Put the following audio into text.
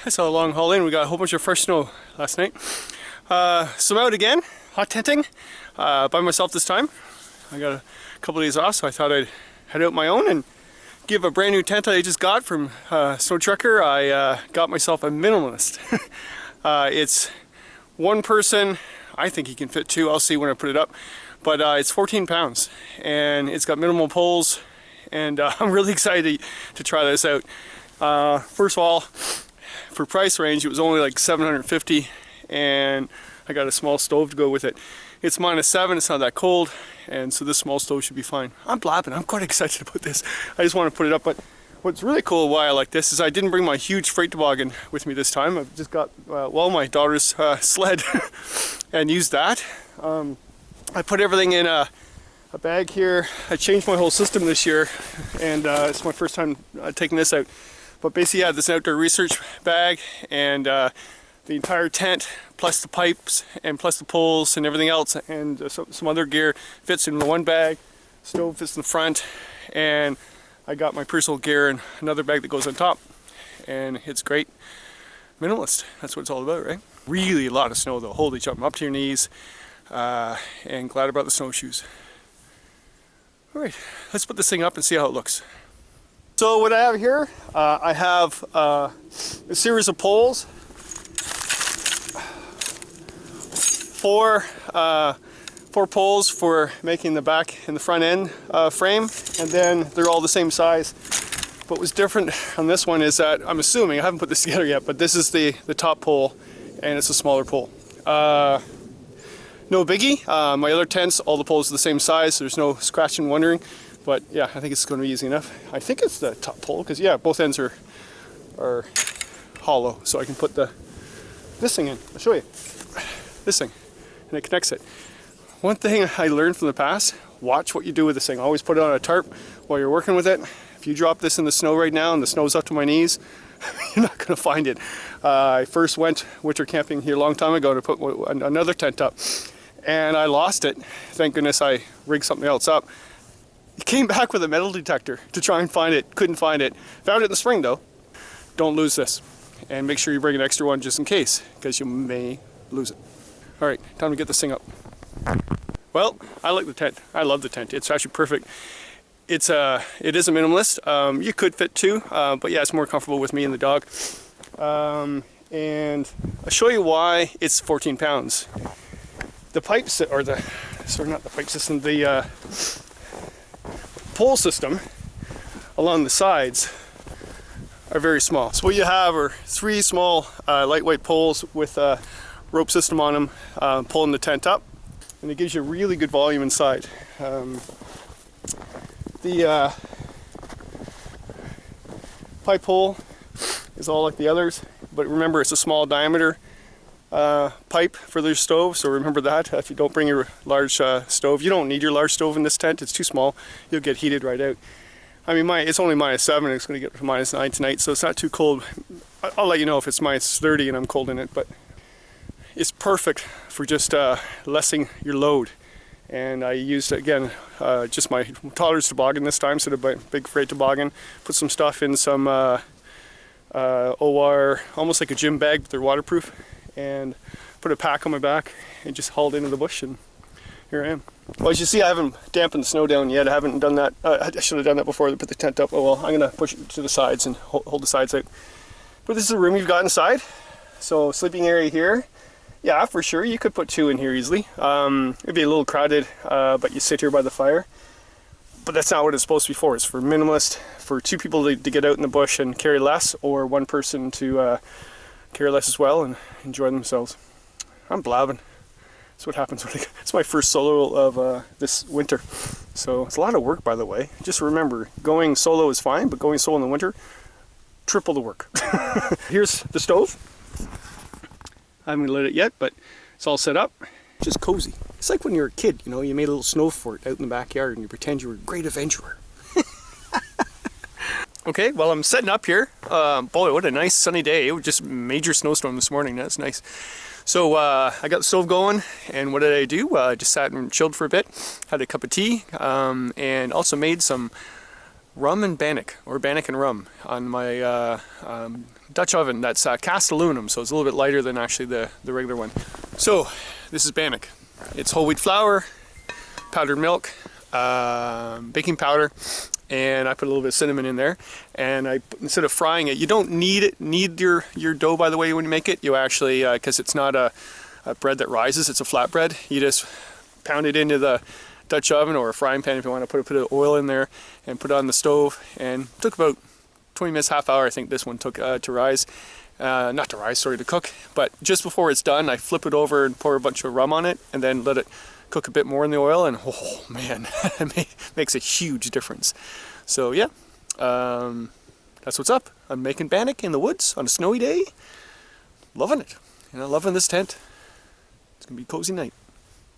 That's a long haul in. We got a whole bunch of fresh snow last night. So I'm out again, hot tenting, by myself this time. I got a couple of days off, so I thought I'd head out my own and give a brand new tent I just got from Snowtrekker. I got myself a Minimalist. It's one person. I think he can fit two. I'll see when I put it up. But it's 14 pounds and it's got minimal poles, and I'm really excited to try this out. First of all, for price range, it was only like $750, and I got a small stove to go with it. It's -7, it's not that cold, and so this small stove should be fine. I'm blabbing, I'm quite excited about this. I just want to put it up, but what's really cool why I like this is I didn't bring my huge freight toboggan with me this time. I've just got, my daughter's sled and used that. I put everything in a bag here. I changed my whole system this year, and it's my first time taking this out. But basically, yeah, this outdoor research bag, and the entire tent, plus the pipes, and plus the poles and everything else, and some other gear fits in the one bag. Stove fits in the front, and I got my personal gear in another bag that goes on top, and it's great. Minimalist, that's what it's all about, right? Really a lot of snow though. Holy jump, up to your knees, and glad about the snowshoes. All right, let's put this thing up and see how it looks. So what I have here, I have a series of poles, four poles for making the back and the front end frame, and then they're all the same size. But what's different on this one is that, I'm assuming, I haven't put this together yet, but this is the top pole, and it's a smaller pole. No biggie. My other tents, all the poles are the same size, so there's no scratching and wondering. But yeah, I think it's going to be easy enough. I think it's the top pole, because yeah, both ends are hollow, so I can put this thing in. I'll show you. This thing, and it connects it. One thing I learned from the past: watch what you do with this thing. Always put it on a tarp while you're working with it. If you drop this in the snow right now and the snow's up to my knees, you're not going to find it. I first went winter camping here a long time ago to put another tent up, and I lost it. Thank goodness I rigged something else up. Came back with a metal detector to try and find it. Couldn't find it. Found it in the spring though. Don't lose this, and make sure you bring an extra one just in case, because you may lose it. All right, time to get this thing up. Well, I like the tent. I love the tent. It's actually perfect. It is a Minimalist. You could fit two, but yeah, it's more comfortable with me and the dog. And I'll show you why it's 14 pounds. The pipes, or not the pipe system, the pole system along the sides are very small. So what you have are three small lightweight poles with a rope system on them, pulling the tent up, and it gives you really good volume inside. The pipe hole is all like the others, but remember it's a small diameter pipe for their stove, so remember that. If you don't bring your large stove, you don't need your large stove in this tent. It's too small. You'll get heated right out. I mean, it's only -7. It's going to get to -9 tonight, so it's not too cold. I'll let you know if it's -30 and I'm cold in it, but it's perfect for just lessening your load. And I used, again, just my toddler's toboggan this time, instead of a big freight toboggan. Put some stuff in some OR, almost like a gym bag, but they're waterproof, and put a pack on my back and just hauled into the bush, and here I am. Well, as you see, I haven't dampened the snow down yet. I haven't done that. I should have done that before I put the tent up. Oh well, I'm going to push it to the sides and hold the sides out. But this is the room you've got inside. So sleeping area here. Yeah, for sure, you could put two in here easily. It'd be a little crowded, but you sit here by the fire. But that's not what it's supposed to be for. It's for Minimalist, for two people to get out in the bush and carry less, or one person to carry less as well and enjoy themselves. I'm blabbing. That's what happens when it's my first solo of this winter. So it's a lot of work, by the way. Just remember, going solo is fine, but going solo in the winter, triple the work. Here's the stove. I haven't lit it yet, but it's all set up. Just cozy. It's like when you're a kid, you know, you made a little snow fort out in the backyard and you pretend you were a great adventurer. Okay, well, I'm setting up here. Boy, what a nice sunny day. It was just a major snowstorm this morning. That's nice. So I got the stove going, and what did I do? Just sat and chilled for a bit, had a cup of tea, and also made some rum and bannock, or bannock and rum, on my Dutch oven that's cast aluminum, so it's a little bit lighter than actually the regular one. So this is bannock. It's whole wheat flour, powdered milk, baking powder, and I put a little bit of cinnamon in there. And instead of frying it, you don't need your dough, by the way, when you make it. You actually, because it's not a bread that rises, it's a flat bread. You just pound it into the Dutch oven or a frying pan if you want to put a bit of oil in there and put it on the stove. And it took about 20 minutes, half hour, I think this one took to rise. Not to rise, sorry, to cook. But just before it's done, I flip it over and pour a bunch of rum on it and then let it cook a bit more in the oil, and oh man, it makes a huge difference. So yeah, that's what's up. I'm making bannock in the woods on a snowy day. Loving it. Loving this tent. It's gonna be a cozy night.